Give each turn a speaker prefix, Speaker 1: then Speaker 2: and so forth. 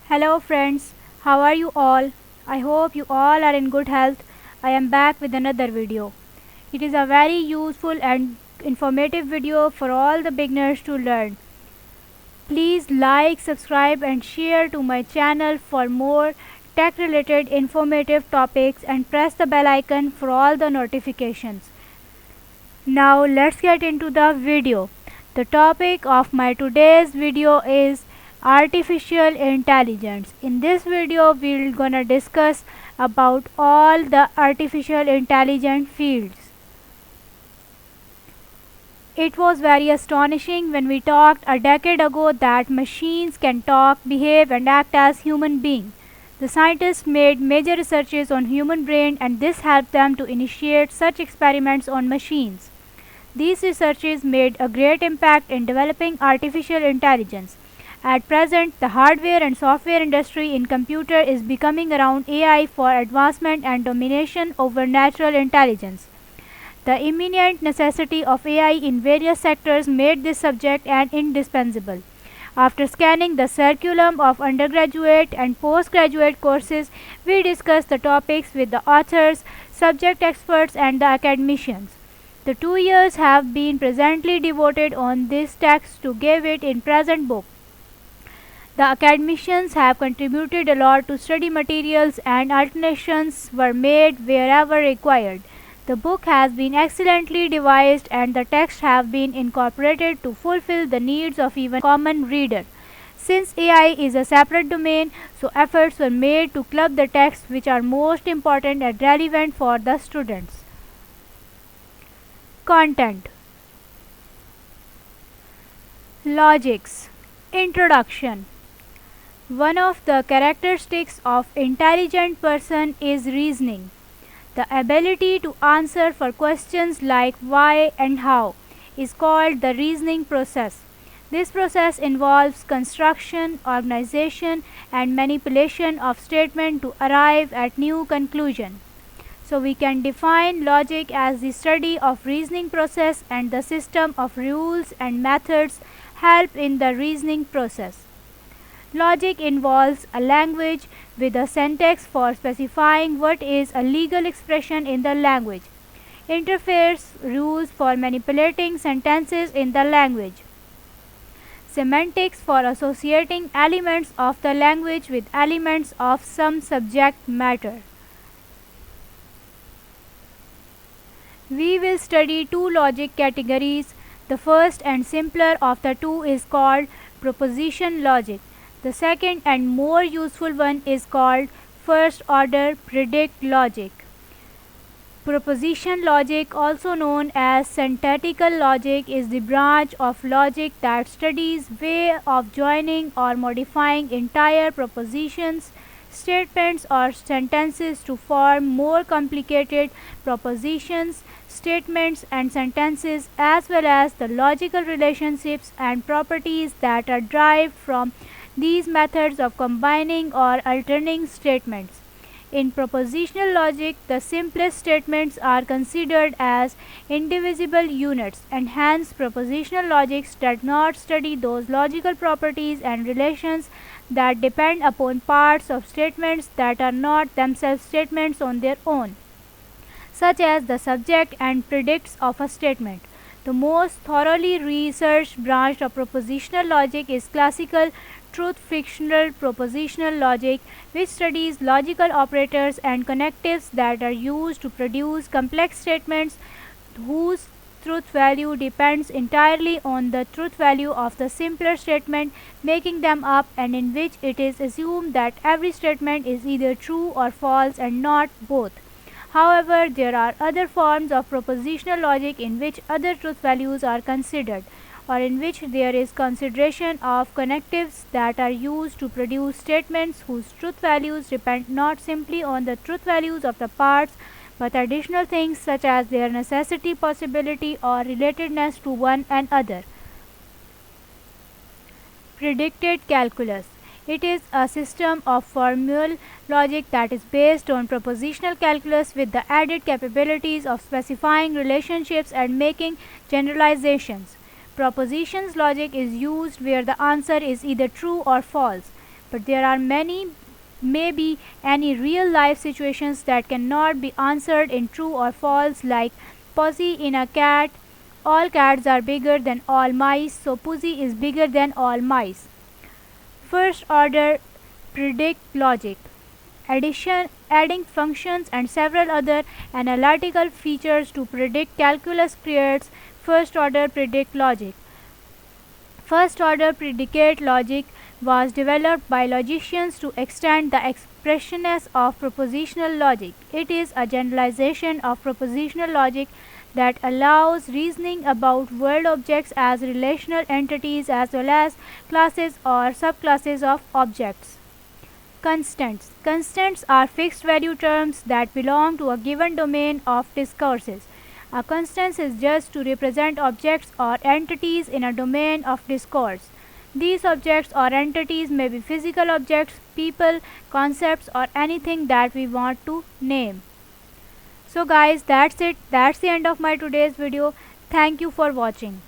Speaker 1: Hello friends, how are you all? I hope you all are in good health. I am back with another video. It is a very useful and informative video for all the beginners to learn. Please like, subscribe and share to my channel for more tech related informative topics and press the bell icon for all the notifications. Now let's get into the video. The topic of my today's video is artificial intelligence. In this video we're gonna discuss about all the artificial intelligence fields. It was very astonishing when we talked a decade ago that machines can talk, behave and act as human beings. The scientists made major researches on human brain and this helped them to initiate such experiments on machines. These researches made a great impact in developing artificial intelligence. At present, the hardware and software industry in computer is becoming around AI for advancement and domination over natural intelligence. The imminent necessity of AI in various sectors made this subject an indispensable. After scanning the curriculum of undergraduate and postgraduate courses, we discussed the topics with the authors, subject experts and the academicians. The 2 years have been presently devoted on this text to give it in present book. The academicians have contributed a lot to study materials and alterations were made wherever required. The book has been excellently devised and the text have been incorporated to fulfill the needs of even common reader. Since AI is a separate domain, so efforts were made to club the texts which are most important and relevant for the students. Content. Logics. Introduction. One of the characteristics of intelligent person is reasoning. The ability to answer for questions like why and how is called the reasoning process. This process involves construction, organization and manipulation of statement to arrive at new conclusion. So we can define logic as the study of reasoning process and the system of rules and methods help in the reasoning process. Logic involves a language with a syntax for specifying what is a legal expression in the language. Interface rules for manipulating sentences in the language. Semantics for associating elements of the language with elements of some subject matter. We will study two logic categories. The first and simpler of the two is called proposition logic. The second and more useful one is called first order predict logic. Proposition logic, also known as syntactical logic, is the branch of logic that studies way of joining or modifying entire propositions, statements or sentences to form more complicated propositions, statements and sentences, as well as the logical relationships and properties that are derived from these methods of combining or altering statements. In propositional logic, the simplest statements are considered as indivisible units, and hence propositional logic does not study those logical properties and relations that depend upon parts of statements that are not themselves statements on their own, such as the subject and predicts of a statement. The most thoroughly researched branch of propositional logic is classical truth-fictional propositional logic, which studies logical operators and connectives that are used to produce complex statements whose truth value depends entirely on the truth value of the simpler statement, making them up, and in which it is assumed that every statement is either true or false and not both. However, there are other forms of propositional logic in which other truth values are considered, or in which there is consideration of connectives that are used to produce statements whose truth values depend not simply on the truth values of the parts but additional things such as their necessity, possibility or relatedness to one another. Predicted calculus. It is a system of formal logic that is based on propositional calculus with the added capabilities of specifying relationships and making generalizations. Propositions logic is used where the answer is either true or false. but there are many, maybe any real life situations that cannot be answered in true or false, like Pussy in a cat. All cats are bigger than all mice, so Pussy is bigger than all mice. First order predict logic. Addition, adding functions and several other analytical features to predict calculus creates first order predict logic. First order predicate logic was developed by logicians to extend the expressiveness of propositional logic. It is a generalization of propositional logic that allows reasoning about world objects as relational entities as well as classes or subclasses of objects. Constants. Constants are fixed value terms that belong to a given domain of discourses. A constant is just to represent objects or entities in a domain of discourse. These objects or entities may be physical objects, people, concepts, or anything that we want to name. So guys, that's it. That's the end of my today's video. Thank you for watching.